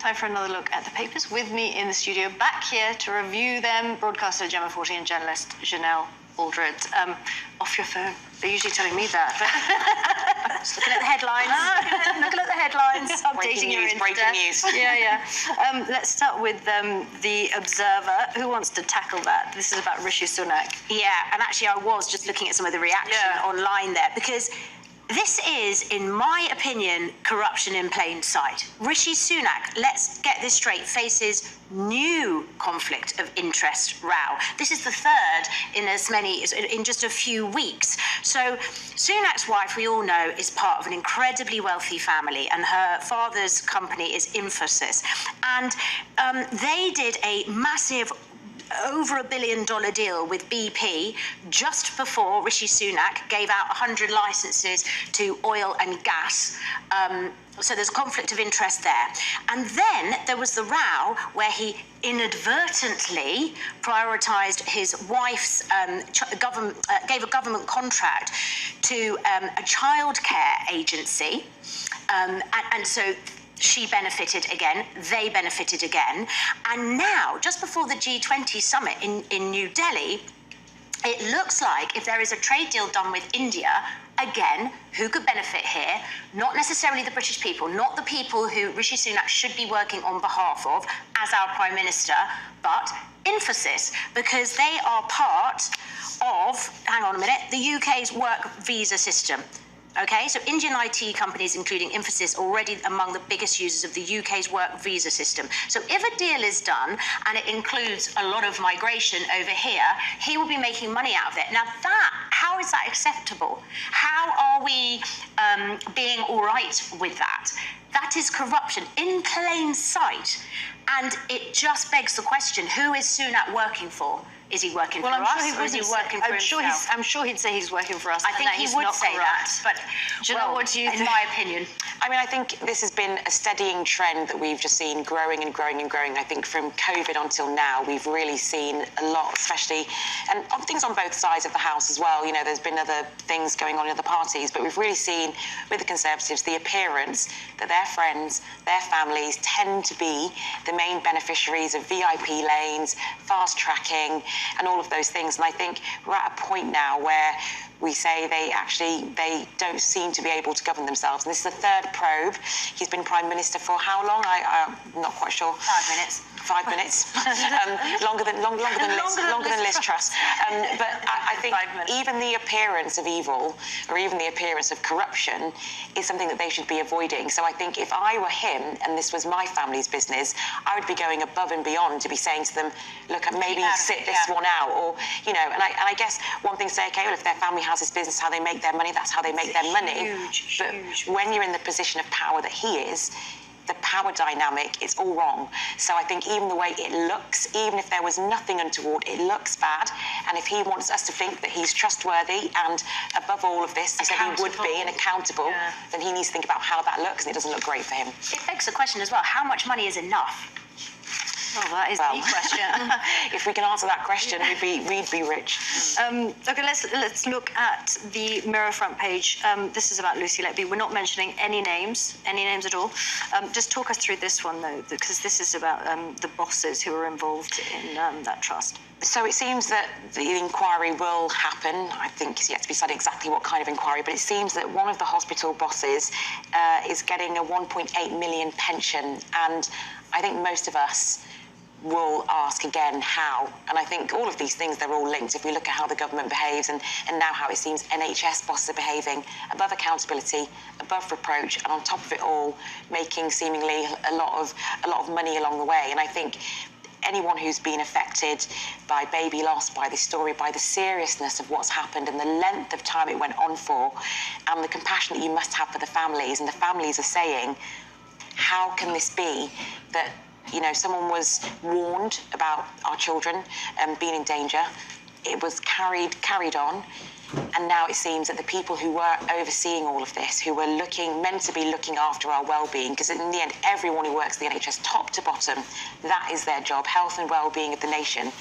Time for another look at the papers. With me in the studio, back here to review them, broadcaster Gemma Forty and journalist Janelle Aldred. Off your phone. They're usually telling me that. Just looking at the headlines. Looking at the headlines. Updating your Insta. Breaking news. Yeah. Let's start with The Observer. Who wants to tackle that? This is about Rishi Sunak. Yeah, and actually I was just looking at some of the reaction online there, because this is, in my opinion, corruption in plain sight. Rishi Sunak, let's get this straight, faces new conflict of interest row. This is the third in just a few weeks. So Sunak's wife, we all know, is part of an incredibly wealthy family, and her father's company is Infosys. And they did a massive over $1 billion deal with BP just before Rishi Sunak gave out 100 licenses to oil and gas. So there's conflict of interest there. And then there was the row where he inadvertently prioritised his wife's gave a government contract to a childcare agency, and so she benefited again, they benefited again. And now, just before the G20 summit in New Delhi, it looks like if there is a trade deal done with India, again, who could benefit here? Not necessarily the British people, not the people who Rishi Sunak should be working on behalf of as our Prime Minister, but Infosys, because they are part of, hang on a minute, the UK's work visa system. Okay, so Indian IT companies, including Infosys, are already among the biggest users of the UK's work visa system. So if a deal is done and it includes a lot of migration over here, he will be making money out of it. Now how is that acceptable? How are we being all right with that? That is corruption in plain sight. And it just begs the question, who is Sunak working for? Is he working for us, or is he working for himself? I'm sure he'd say he's working for us. I think he would say that, but what do you think? In my opinion, I mean, I think this has been a steadying trend that we've just seen growing and growing and growing. I think from COVID until now, we've really seen a lot, especially, and things on both sides of the House as well. You know, there's been other things going on in other parties, but we've really seen with the Conservatives the appearance that their friends, their families tend to be the main beneficiaries of VIP lanes, fast tracking, and all of those things. And I think we're at a point now where we say they don't seem to be able to govern themselves. And this is the third probe. He's been Prime Minister for how long? I'm not quite sure. 5 minutes. 5 minutes. longer than Liz Truss. But I think even the appearance of evil, or even the appearance of corruption, is something that they should be avoiding. So I think if I were him and this was my family's business, I would be going above and beyond to be saying to them, look, maybe sit this one out, or you know. And I guess one thing to say, okay, well, if their family has this business, how they make their money, that's how they make their money. But when you're in the position of power that he is, the power dynamic is all wrong. So I think even the way it looks, even if there was nothing untoward, it looks bad. And if he wants us to think that he's trustworthy and above all of this, he said he would be, and accountable, then he needs to think about how that looks, and it doesn't look great for him. It begs the question as well, how much money is enough? Well, that is the question. If we can answer that question, we'd be rich. Okay, let's look at the Mirror front page. This is about Lucy Letby. We're not mentioning any names at all. Just talk us through this one, though, because this is about the bosses who are involved in that trust. So it seems that the inquiry will happen. I think it's yet to be said exactly what kind of inquiry, but it seems that one of the hospital bosses is getting a 1.8 million pension, and I think most of us will ask again how. And I think all of these things, they're all linked. If we look at how the government behaves and now how it seems NHS bosses are behaving, above accountability, above reproach, and on top of it all, making seemingly a lot of money along the way. And I think anyone who's been affected by baby loss, by this story, by the seriousness of what's happened and the length of time it went on for, and the compassion that you must have for the families, and the families are saying, how can this be that, you know, someone was warned about our children being in danger, it was carried on, and now it seems that the people who were overseeing all of this, who were meant to be looking after our well-being, because in the end, everyone who works at the NHS, top to bottom, that is their job, health and well-being of the nation.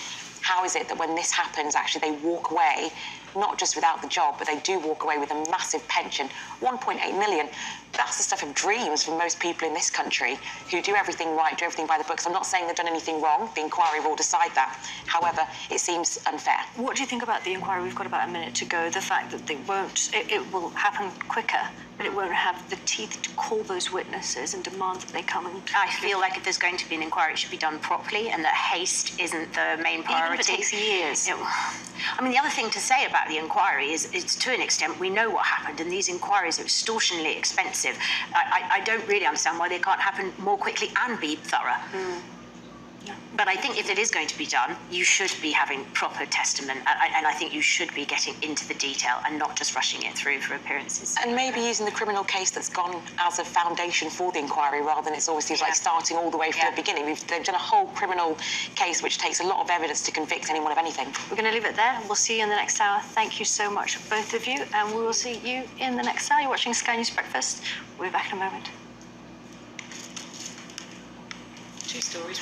How is it that when this happens, actually they walk away not just without the job, but they do walk away with a massive pension, 1.8 million. That's the stuff of dreams for most people in this country who do everything right, do everything by the books. I'm not saying they've done anything wrong. The inquiry will decide that. However, it seems unfair. What do you think about the inquiry? We've got about a minute to go. The fact that it will happen quicker, but it won't have the teeth to call those witnesses and demand that they come and... I feel like if there's going to be an inquiry, it should be done properly, and that haste isn't the main priority. Even if it takes years. I mean, the other thing to say about the inquiry is to an extent, we know what happened, and these inquiries are extortionately expensive. I don't really understand why they can't happen more quickly and be thorough. But I think if it is going to be done, you should be having proper testament, and I think you should be getting into the detail and not just rushing it through for appearances. And maybe using the criminal case that's gone as a foundation for the inquiry, rather than it's always seems like starting all the way from the beginning. They've done a whole criminal case which takes a lot of evidence to convict anyone of anything. We're going to leave it there. We'll see you in the next hour. Thank you so much, both of you, and we will see you in the next hour. You're watching Sky News Breakfast. We'll be back in a moment. Two stories.